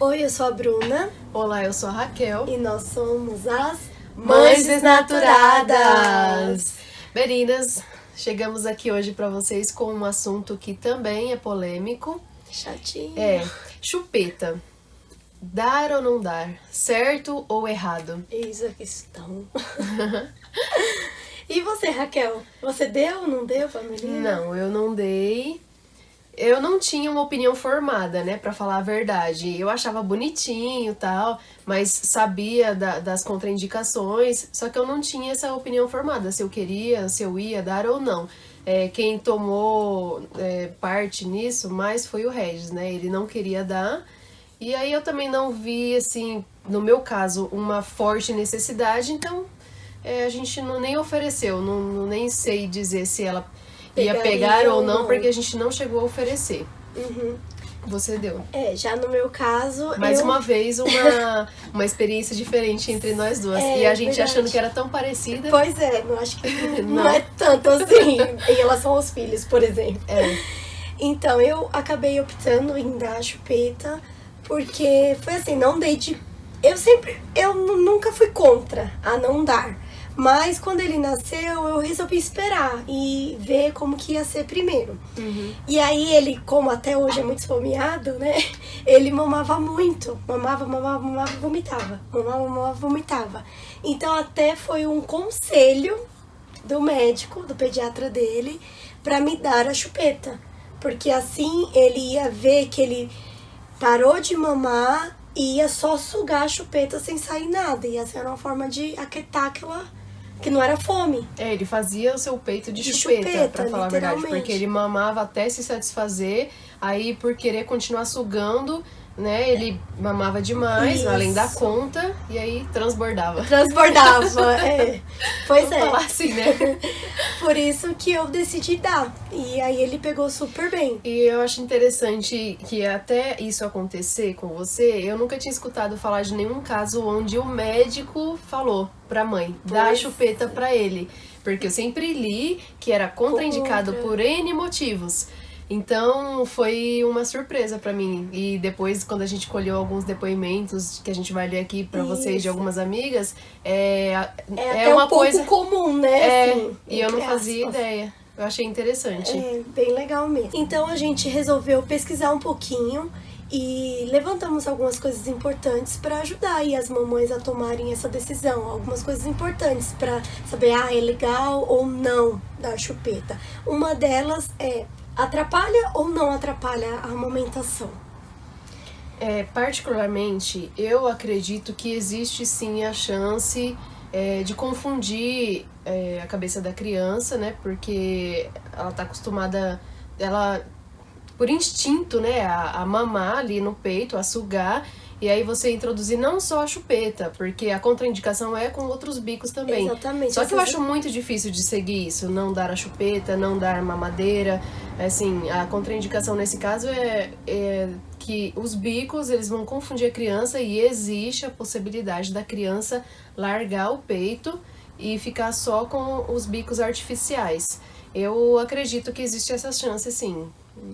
Oi, eu sou a Bruna. Olá, eu sou a Raquel. E nós somos as Mães Desnaturadas! Meninas, chegamos aqui hoje pra vocês com um assunto que também é polêmico. Chatinho. Chupeta. Dar ou não dar? Certo ou errado? Eis a questão. E você, Raquel? Você deu ou não deu pra menina? Não, eu não dei. Eu não tinha uma opinião formada, né, pra falar a verdade. Eu achava bonitinho e tal, mas sabia das contraindicações, só que eu não tinha essa opinião formada, se eu queria, se eu ia dar ou não. Quem tomou parte nisso mais foi o Regis, né, ele não queria dar, e aí eu também não vi, assim, no meu caso, uma forte necessidade, então a gente nem ofereceu, nem sei dizer se ela ia pegar ou não, porque a gente não chegou a oferecer. Uhum. Você deu. Já no meu caso... Mais uma vez, uma experiência diferente entre nós duas. E a gente verdade. achando que era tão parecida. Pois é, eu acho que não é tanto assim, em relação aos filhos, por exemplo. Então, eu acabei optando em dar a chupeta, porque foi assim, não dei de... Eu nunca fui contra a não dar. Mas quando ele nasceu, eu resolvi esperar e ver como que ia ser primeiro. Uhum. E aí ele, como até hoje é muito esfomeado, né? Ele mamava muito. Mamava, vomitava. Mamava, vomitava. Então até foi um conselho do médico, do pediatra dele, pra me dar a chupeta. Porque assim ele ia ver que ele parou de mamar e ia só sugar a chupeta sem sair nada. Ia ser uma forma de aquietar aquela... que não era fome. Ele fazia o seu peito de chupeta, pra falar a verdade. Porque ele mamava até se satisfazer, aí por querer continuar sugando, né, ele mamava demais, além da conta, e aí transbordava. Pois Vamos falar assim, né? Por isso que eu decidi dar. E aí ele pegou super bem. E eu acho interessante que até isso acontecer com você, eu nunca tinha escutado falar de nenhum caso onde o médico falou pra mãe, dá a chupeta pra ele. Porque eu sempre li que era contraindicado por N motivos. Então foi uma surpresa pra mim. E depois, quando a gente colheu alguns depoimentos que a gente vai ler aqui pra vocês de algumas amigas, é uma coisa comum, né? Assim, e eu não fazia ideia. Eu achei interessante. É bem legal mesmo. Então a gente resolveu pesquisar um pouquinho e levantamos algumas coisas importantes para ajudar aí as mamães a tomarem essa decisão. Algumas coisas importantes para saber, é legal ou não dar chupeta. Uma delas é: atrapalha ou não atrapalha a amamentação? Particularmente, eu acredito que existe sim a chance de confundir a cabeça da criança, né? Porque ela tá acostumada, por instinto, né, a mamar ali no peito, a sugar. E aí você introduzir não só a chupeta, porque a contraindicação é com outros bicos também. Exatamente. Só que eu acho muito difícil de seguir isso, não dar a chupeta, não dar mamadeira. Assim, a contraindicação nesse caso é que os bicos, eles vão confundir a criança e existe a possibilidade da criança largar o peito e ficar só com os bicos artificiais. Eu acredito que existe essa chance, sim.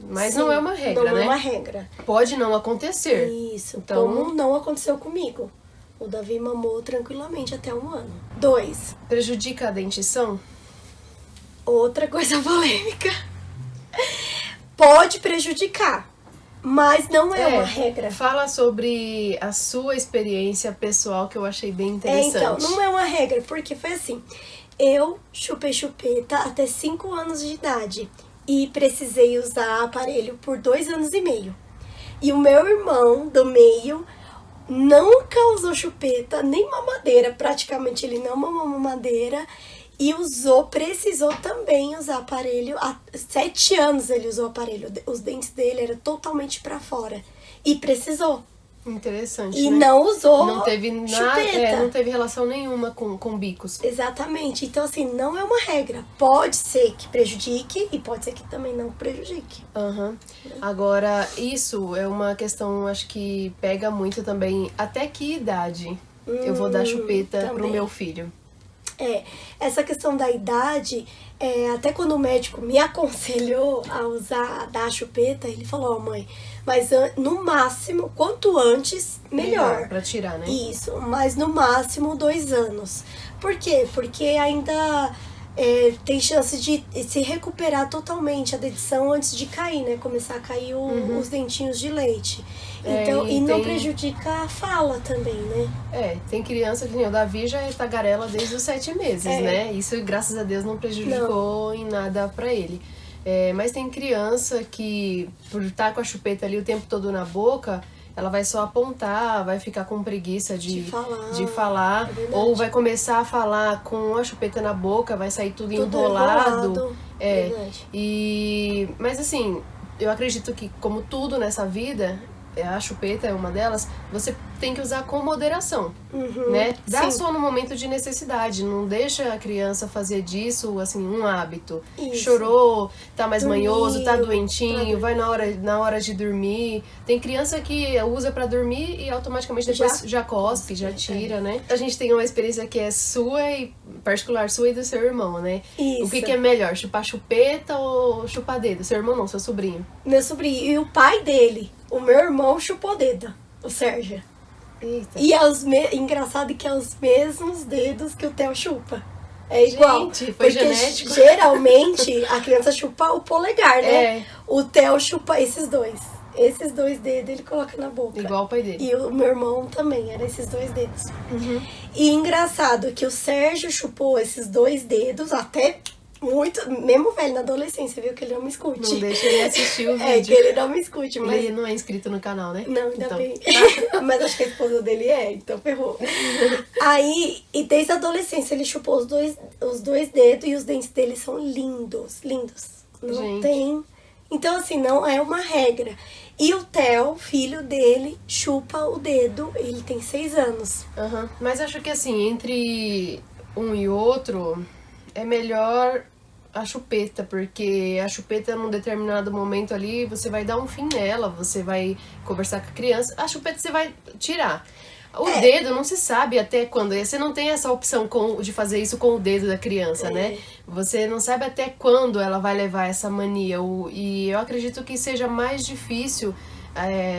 Mas não é uma regra, né? Não é uma regra. Pode não acontecer. Isso, então, como não aconteceu comigo. O Davi mamou tranquilamente até 1 ano. 2. Prejudica a dentição? Outra coisa polêmica. Pode prejudicar, mas não é uma regra. Fala sobre a sua experiência pessoal, que eu achei bem interessante. Então, não é uma regra, porque foi assim. Eu chupei chupeta até 5 anos de idade. E precisei usar aparelho por 2 anos e meio. E o meu irmão do meio nunca usou chupeta, nem mamadeira. Praticamente ele não mamou mamadeira. E precisou também usar aparelho. Há 7 anos ele usou aparelho. Os dentes dele eram totalmente pra fora. E precisou. Interessante, E né? não usou não teve chupeta. Não teve relação nenhuma com bicos. Exatamente. Então, assim, não é uma regra. Pode ser que prejudique e pode ser que também não prejudique. Agora, isso é uma questão, acho que pega muito também. Até que idade eu vou dar chupeta pro meu filho? Essa questão da idade, até quando o médico me aconselhou a dar a chupeta, ele falou, mãe, mas no máximo, quanto antes, melhor. Pra tirar, né? Isso, mas no máximo 2 anos. Por quê? Porque ainda tem chance de se recuperar totalmente a dentição antes de cair, né? Começar a cair os dentinhos de leite. Então, e não prejudica a fala também, né? Tem criança que nem o Davi já é tagarela desde os 7 meses, né? Isso, graças a Deus, não prejudicou em nada pra ele. Mas tem criança que, por estar com a chupeta ali o tempo todo na boca, ela vai só apontar, vai ficar com preguiça de falar ou vai começar a falar com a chupeta na boca, vai sair tudo enrolado. Mas assim, eu acredito que, como tudo nessa vida, a chupeta é uma delas, você tem que usar com moderação, né? Dá só no momento de necessidade, não deixa a criança fazer disso, assim, um hábito. Chorou, tá mais manhoso, tá doentinho, vai na hora de dormir. Tem criança que usa pra dormir e automaticamente depois já cospe, já tira, né? A gente tem uma experiência que é sua e particular sua e do seu irmão, né? Isso. O que é melhor, chupar chupeta ou chupar dedo? Seu irmão não, seu sobrinho. Meu sobrinho. E o pai dele, o meu irmão, chupou dedo, o Sérgio. Eita. E engraçado que é os mesmos dedos que o Theo chupa. É igual. Gente, foi genético. Geralmente a criança chupa o polegar, né? O Theo chupa esses dois. Esses 2 dedos ele coloca na boca. Igual o pai dele. E o meu irmão também, era esses 2 dedos. E engraçado que o Sérgio chupou esses 2 dedos até muito, mesmo velho, na adolescência, viu? Que ele não me escute. Não deixa ele assistir o vídeo. Que ele não me escute, mas... Ele não é inscrito no canal, né? Não, ainda bem. Mas acho que a esposa dele então ferrou. Aí, e desde a adolescência, ele chupou os dois dedos e os dentes dele são lindos, lindos. Não tem... Então, assim, não é uma regra. E o Theo, filho dele, chupa o dedo, ele tem 6 anos. Mas acho que, assim, entre um e outro, é melhor a chupeta, porque a chupeta, num determinado momento ali, você vai dar um fim nela, você vai conversar com a criança, a chupeta você vai tirar. O dedo não se sabe até quando, você não tem essa opção de fazer isso com o dedo da criança, né? Você não sabe até quando ela vai levar essa mania, e eu acredito que seja mais difícil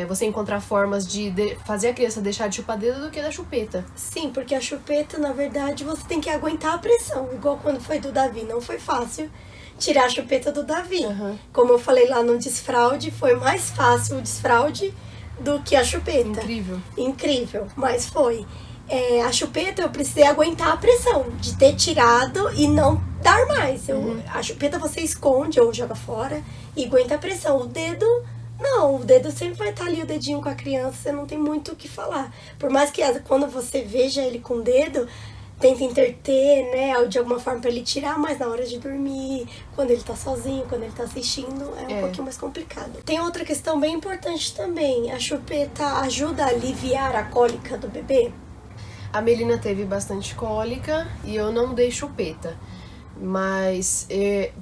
você encontrar formas de fazer a criança deixar de chupar dedo do que da chupeta. Sim, porque a chupeta, na verdade, você tem que aguentar a pressão. Igual quando foi do Davi, não foi fácil tirar a chupeta do Davi. Como eu falei lá no desfraude, foi mais fácil o desfraude do que a chupeta. Incrível, mas foi. A chupeta eu precisei aguentar a pressão de ter tirado e não dar mais. A chupeta você esconde ou joga fora e aguenta a pressão. O dedo... Não, o dedo sempre vai estar ali, o dedinho com a criança, você não tem muito o que falar. Por mais que quando você veja ele com o dedo, tenta interter, né, de alguma forma pra ele tirar, mas na hora de dormir, quando ele tá sozinho, quando ele tá assistindo, é um pouquinho mais complicado. Tem outra questão bem importante também, a chupeta ajuda a aliviar a cólica do bebê? A Melina teve bastante cólica e eu não dei chupeta. Mas,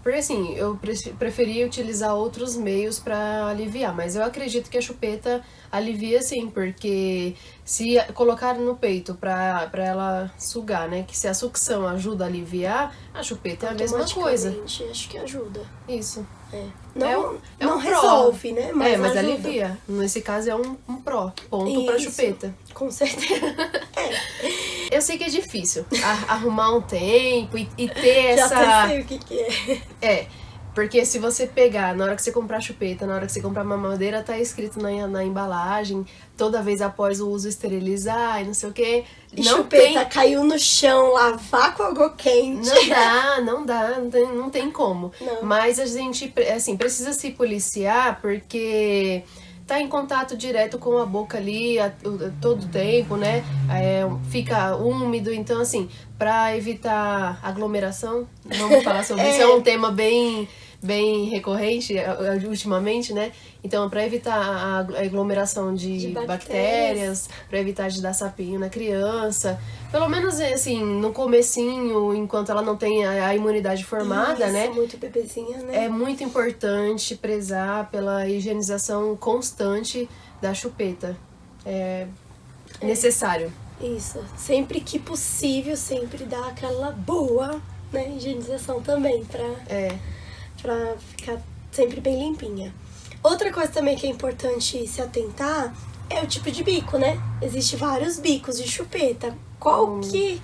porque assim, eu preferi utilizar outros meios para aliviar, mas eu acredito que a chupeta alivia sim, porque se colocar no peito para ela sugar, né, que se a sucção ajuda a aliviar, a chupeta é a mesma coisa. Acho que ajuda. Isso. Não resolve, né? Mas alivia. Nesse caso é um ponto pra chupeta. Com certeza. Eu sei que é difícil arrumar um tempo e ter essa... Já sei o que é. Porque se você pegar, na hora que você comprar chupeta, na hora que você comprar mamadeira, tá escrito na embalagem, toda vez após o uso esterilizar e não sei o quê. E não chupeta caiu no chão, lavar com água quente. Não dá, não tem como. Não. Mas a gente, assim, precisa se policiar porque... tá em contato direto com a boca ali todo o tempo, né? Fica úmido, então assim, para evitar aglomeração, vamos falar sobre isso, é um tema bem recorrente ultimamente, né? Então, para evitar a aglomeração de bactérias, para evitar de dar sapinho na criança, pelo menos assim, no comecinho, enquanto ela não tem a imunidade formada, né? Muito bebezinha, né? É muito importante prezar pela higienização constante da chupeta. É necessário. Isso. Sempre que possível, sempre dá aquela boa, né, higienização também, pra ficar sempre bem limpinha. Outra coisa também que é importante se atentar é o tipo de bico, né? Existem vários bicos de chupeta. Qual que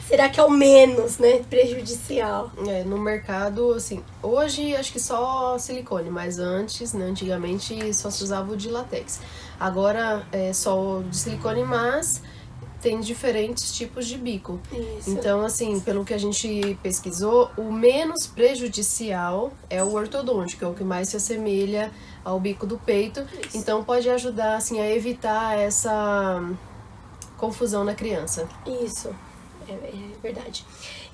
será que é o menos, né, prejudicial? No mercado, assim, hoje acho que só silicone, mas antes, né, antigamente só se usava o de látex. Agora é só o de silicone, mas tem diferentes tipos de bico. Isso. Então, assim, pelo que a gente pesquisou, o menos prejudicial é o ortodôntico, é o que mais se assemelha ao bico do peito. Isso. Então, pode ajudar, assim, a evitar essa confusão na criança. Isso, é verdade.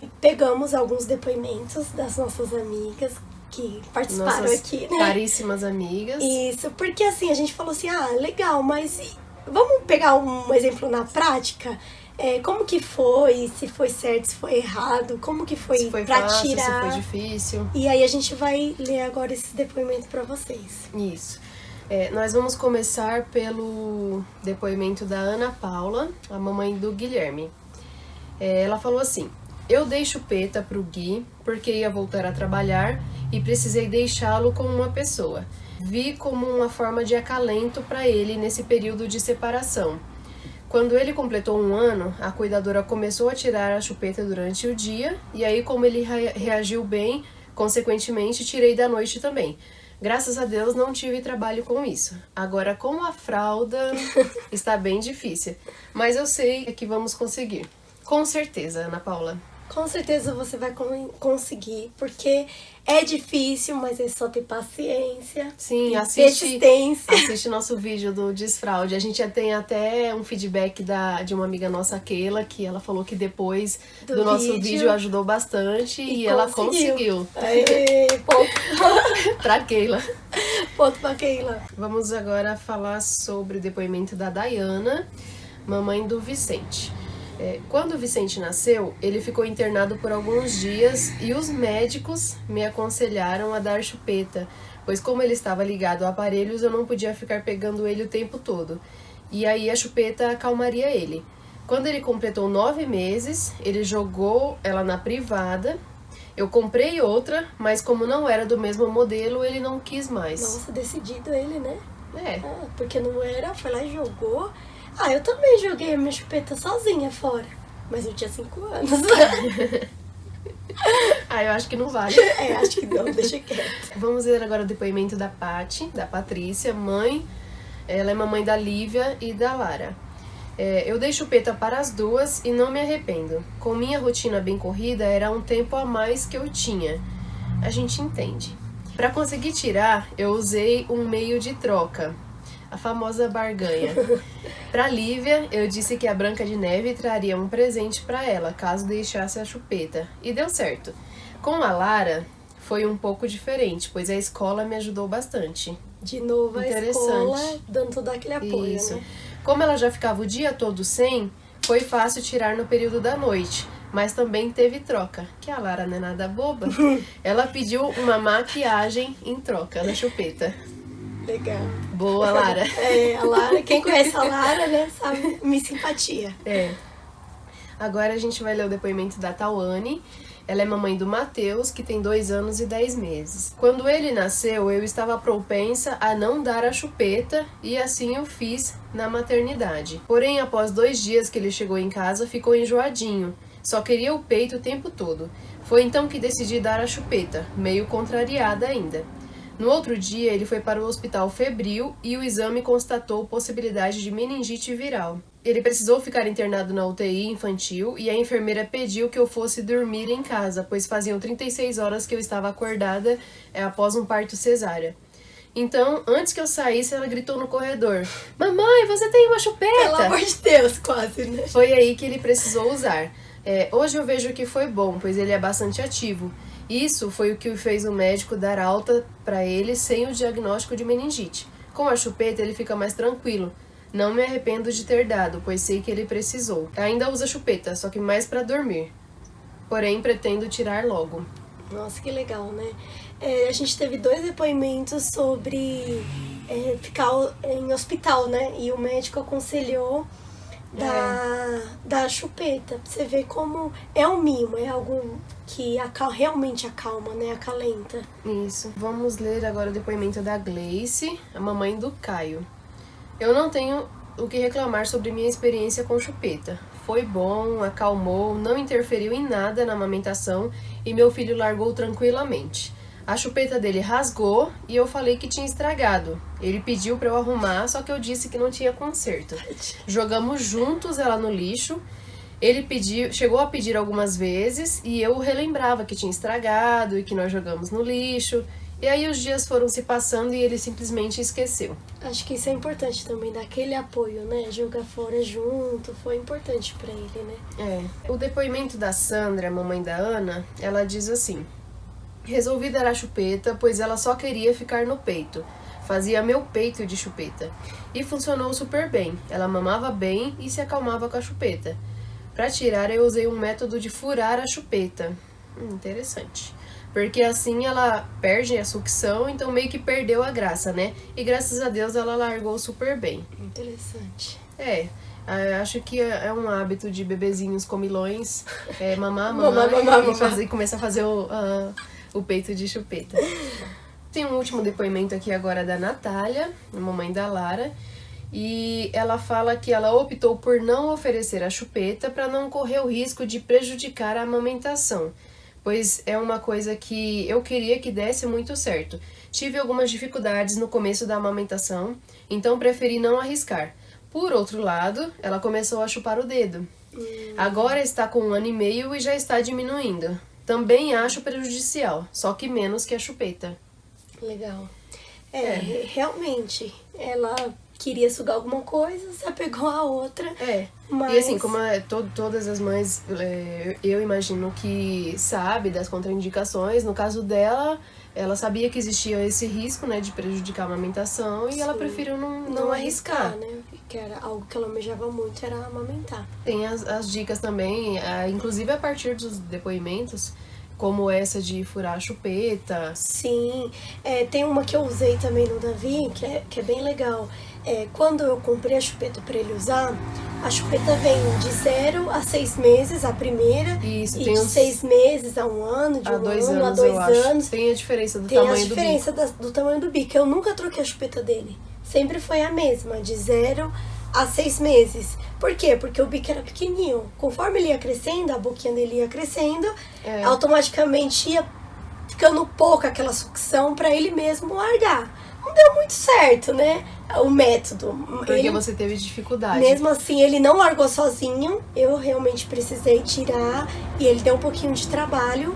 E pegamos alguns depoimentos das nossas amigas que participaram Nossas aqui, né? caríssimas amigas. Isso, porque assim, a gente falou assim, legal, mas vamos pegar um exemplo na prática? Como que foi, se foi certo, se foi errado, como que foi, Se foi pra fácil, tirar. se foi difícil. E aí a gente vai ler agora esses depoimentos pra vocês. Isso. Nós vamos começar pelo depoimento da Ana Paula, a mamãe do Guilherme. Ela falou assim: eu dei chupeta pro Gui porque ia voltar a trabalhar e precisei deixá-lo com uma pessoa. Vi como uma forma de acalento para ele nesse período de separação. Quando ele completou 1 ano, a cuidadora começou a tirar a chupeta durante o dia e aí, como ele reagiu bem, consequentemente tirei da noite também. Graças a Deus não tive trabalho com isso. Agora com a fralda está bem difícil, mas eu sei que vamos conseguir. Com certeza, Ana Paula. Com certeza você vai conseguir, porque é difícil, mas é só ter paciência. Sim, persistência. assiste nosso vídeo do desfraude. A gente já tem até um feedback de uma amiga nossa, Keila, que ela falou que depois do nosso vídeo ajudou bastante e ela conseguiu. Aê, ponto. Pra Keila. Ponto pra Keila. Vamos agora falar sobre o depoimento da Dayana, mamãe do Vicente. Quando o Vicente nasceu, ele ficou internado por alguns dias e os médicos me aconselharam a dar chupeta, pois como ele estava ligado a aparelhos, eu não podia ficar pegando ele o tempo todo. E aí a chupeta acalmaria ele. Quando ele completou 9 meses, ele jogou ela na privada. Eu comprei outra, mas como não era do mesmo modelo, ele não quis mais. Nossa, decidido ele, né? Porque não era, foi lá e jogou. Eu também joguei a minha chupeta sozinha fora. Mas eu tinha 5 anos. Eu acho que não vale. Acho que não, deixa quieto. Vamos ver agora o depoimento da Paty, da Patrícia, mãe. Ela é mamãe da Lívia e da Lara. Eu dei chupeta para as duas e não me arrependo. Com minha rotina bem corrida, era um tempo a mais que eu tinha. A gente entende. Para conseguir tirar, eu usei um meio de troca. A famosa barganha. Pra Lívia, eu disse que a Branca de Neve traria um presente pra ela, caso deixasse a chupeta. E deu certo. Com a Lara, foi um pouco diferente, pois a escola me ajudou bastante. De novo a escola dando todo aquele apoio, Isso. né? Como ela já ficava o dia todo sem, foi fácil tirar no período da noite. Mas também teve troca, que a Lara não é nada boba. Ela pediu uma maquiagem em troca da chupeta. Legal. Boa, Lara. A Lara, quem conhece a Lara, né, sabe, me simpatia. Agora a gente vai ler o depoimento da Tawane. Ela é mamãe do Matheus, que tem 2 anos e 10 meses. Quando ele nasceu, eu estava propensa a não dar a chupeta e assim eu fiz na maternidade. Porém, após 2 dias que ele chegou em casa, ficou enjoadinho. Só queria o peito o tempo todo. Foi então que decidi dar a chupeta, meio contrariada ainda. No outro dia, ele foi para o hospital febril e o exame constatou possibilidade de meningite viral. Ele precisou ficar internado na UTI infantil e a enfermeira pediu que eu fosse dormir em casa, pois faziam 36 horas que eu estava acordada após um parto cesárea. Então, antes que eu saísse, ela gritou no corredor: "Mamãe, você tem uma chupeta!" Pelo amor de Deus, quase, né? Foi aí que ele precisou usar. Hoje eu vejo que foi bom, pois ele é bastante ativo. Isso foi o que fez o médico dar alta para ele sem o diagnóstico de meningite. Com a chupeta ele fica mais tranquilo. Não me arrependo de ter dado, pois sei que ele precisou. Ainda usa chupeta, só que mais para dormir. Porém, pretendo tirar logo. Nossa, que legal, né? A gente teve 2 depoimentos sobre ficar em hospital, né? E o médico aconselhou da chupeta. Pra você ver como é um mimo, é algo que realmente acalma, né? Acalenta. Isso. Vamos ler agora o depoimento da Gleice, a mamãe do Caio. Eu não tenho o que reclamar sobre minha experiência com chupeta. Foi bom, acalmou, não interferiu em nada na amamentação e meu filho largou tranquilamente. A chupeta dele rasgou e eu falei que tinha estragado. Ele pediu para eu arrumar, só que eu disse que não tinha conserto. Jogamos juntos ela no lixo. Ele chegou a pedir algumas vezes e eu relembrava que tinha estragado e que nós jogamos no lixo. E aí os dias foram se passando e ele simplesmente esqueceu. Acho que isso é importante também, dar aquele apoio, né? Jogar fora junto, foi importante pra ele, né? O depoimento da Sandra, mamãe da Ana, ela diz assim: resolvi dar a chupeta, pois ela só queria ficar no peito. Fazia meu peito de chupeta. E funcionou super bem. Ela mamava bem e se acalmava com a chupeta. Para tirar, eu usei um método de furar a chupeta. Interessante. Porque assim ela perde a sucção, então meio que perdeu a graça, né? E graças a Deus ela largou super bem. Interessante. Acho que é um hábito de bebezinhos comilões, mamar e começar a fazer o peito de chupeta. Tem um último depoimento aqui agora da Natália, a mamãe da Lara. E ela fala que ela optou por não oferecer a chupeta para não correr o risco de prejudicar a amamentação, pois é uma coisa que eu queria que desse muito certo. Tive algumas dificuldades no começo da amamentação, então preferi não arriscar. Por outro lado, ela começou a chupar o dedo. Agora está com 1 ano e meio e já está diminuindo. Também acho prejudicial, só que menos que a chupeta. Legal. Realmente, ela queria sugar alguma coisa, se apegou a outra. Mas... E assim, como todas as mães, eu imagino que sabe das contraindicações. No caso dela, ela sabia que existia esse risco, né, de prejudicar a amamentação e ela preferiu não arriscar, né? Que era algo que ela almejava muito, era amamentar. Tem as dicas também, inclusive a partir dos depoimentos, como essa de furar a chupeta. Sim, tem uma que eu usei também no Davi, que é bem legal. Quando eu comprei a chupeta para ele usar, a chupeta vem de 0 a 6 meses, a primeira. Isso, e tem de uns 6 meses a 1 ano, de a 1 2 ano a anos, 2 eu acho. anos. Tem a diferença do Tem tamanho a diferença do bico. do tamanho do bico. Eu nunca troquei a chupeta dele. Sempre foi a mesma, de 0 a 6 meses. Por quê? Porque o bico era pequenininho. Conforme ele ia crescendo, a boquinha dele ia crescendo, automaticamente ia ficando pouco aquela sucção para ele mesmo largar. Não deu muito certo, né? O método. Porque você teve dificuldade. Mesmo assim, ele não largou sozinho. Eu realmente precisei tirar. E ele deu um pouquinho de trabalho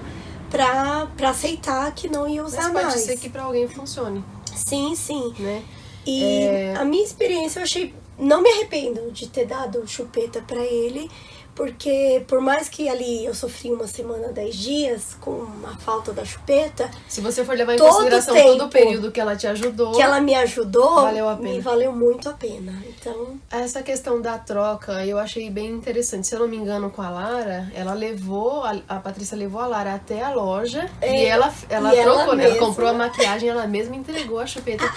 pra aceitar que não ia usar mais. Mas pode ser que pra alguém funcione. Sim, sim. Né? E a minha experiência, eu achei... Não me arrependo de ter dado chupeta pra ele. Porque por mais que ali eu sofri 1 semana, 10 dias com a falta da chupeta... Se você for levar em consideração todo o período que ela te ajudou... Que ela me ajudou, valeu a pena. Me valeu muito a pena. Então... Essa questão da troca eu achei bem interessante. Se eu não me engano, com a Lara, ela levou... A Patrícia levou a Lara até a loja e ela trocou, né? Ela comprou a maquiagem, ela mesma entregou a chupeta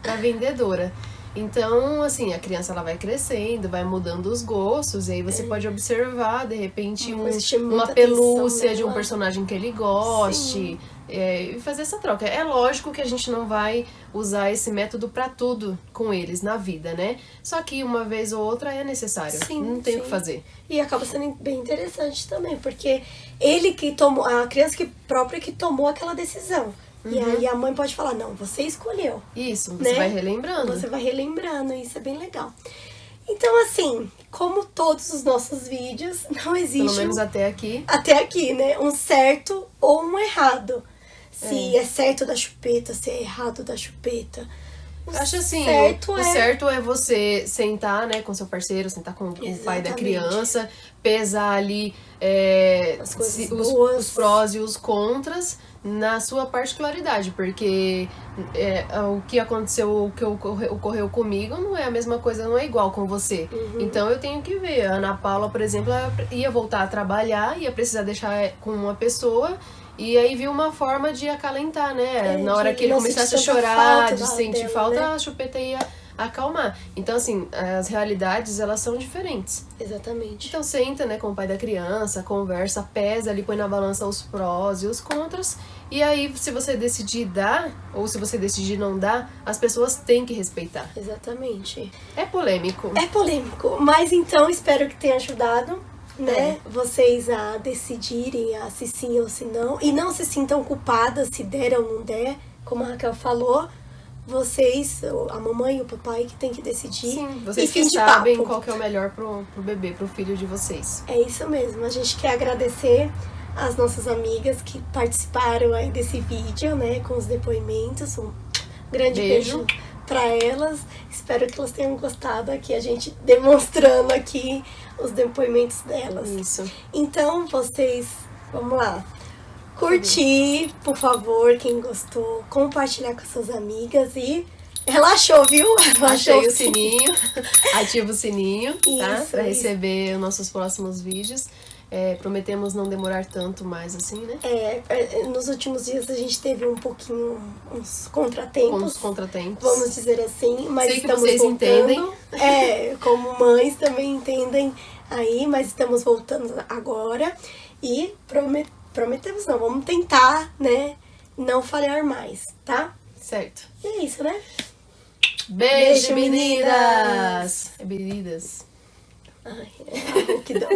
pra vendedora. Então, assim, a criança ela vai crescendo, vai mudando os gostos, e aí você pode observar, de repente, uma pelúcia de um personagem que ele goste, e fazer essa troca. É lógico que a gente não vai usar esse método pra tudo com eles na vida, né? Só que uma vez ou outra é necessário, não tem o que fazer. E acaba sendo bem interessante também, porque ele que tomou, a criança própria que tomou aquela decisão. E aí a mãe pode falar, não, você escolheu. Isso, você vai relembrando. Você vai relembrando, isso é bem legal. Então, assim, como todos os nossos vídeos, não existe... Pelo menos até aqui. Até aqui, né? Um certo ou um errado. Se é certo da chupeta, se é errado da chupeta. Acho assim, o certo é você sentar, né, com seu parceiro, sentar com o pai da criança, pesar ali os prós e os contras na sua particularidade, porque o que aconteceu, o que ocorreu comigo não é a mesma coisa, não é igual com você. Então eu tenho que ver. A Ana Paula, por exemplo, ela ia voltar a trabalhar, ia precisar deixar com uma pessoa. E aí viu uma forma de acalentar, né? Na hora que ele começasse a chorar, de sentir falta, né? A chupeta ia acalmar. Então, assim, as realidades, elas são diferentes. Exatamente. Então, senta, né, com o pai da criança, conversa, pesa ali, põe na balança os prós e os contras. E aí, se você decidir dar, ou se você decidir não dar, as pessoas têm que respeitar. Exatamente. É polêmico. É polêmico, mas então espero que tenha ajudado, né, vocês a decidirem se sim ou se não. E não se sintam culpadas se der ou não der, como a Raquel falou. Vocês, a mamãe e o papai, que tem que decidir. Sim, vocês E que fim de sabem papo. qual que é o melhor pro bebê, pro filho de vocês. É isso mesmo. A gente quer agradecer as nossas amigas que participaram aí desse vídeo, né, com os depoimentos. Um grande beijo para elas. Espero que elas tenham gostado aqui, a gente demonstrando aqui os depoimentos delas. Isso. Então, vocês, vamos lá. Curtir, por favor, quem gostou, compartilhar com suas amigas e relaxou, viu? Relaxou Achei o sininho, ativa o sininho, tá? Isso, Pra isso. receber os nossos próximos vídeos. Prometemos não demorar tanto mais assim, né? Nos últimos dias a gente teve um pouquinho, uns Com contratempos. os contratempos. Vamos dizer assim, mas Sei que estamos vocês voltando. entendem. Como mães também entendem aí, mas estamos voltando agora e prometemos não, vamos tentar, né, não falhar mais, tá? Certo. E é isso, né? Beijo, Beijo, meninas! Meninas. Ai, é algo que dá.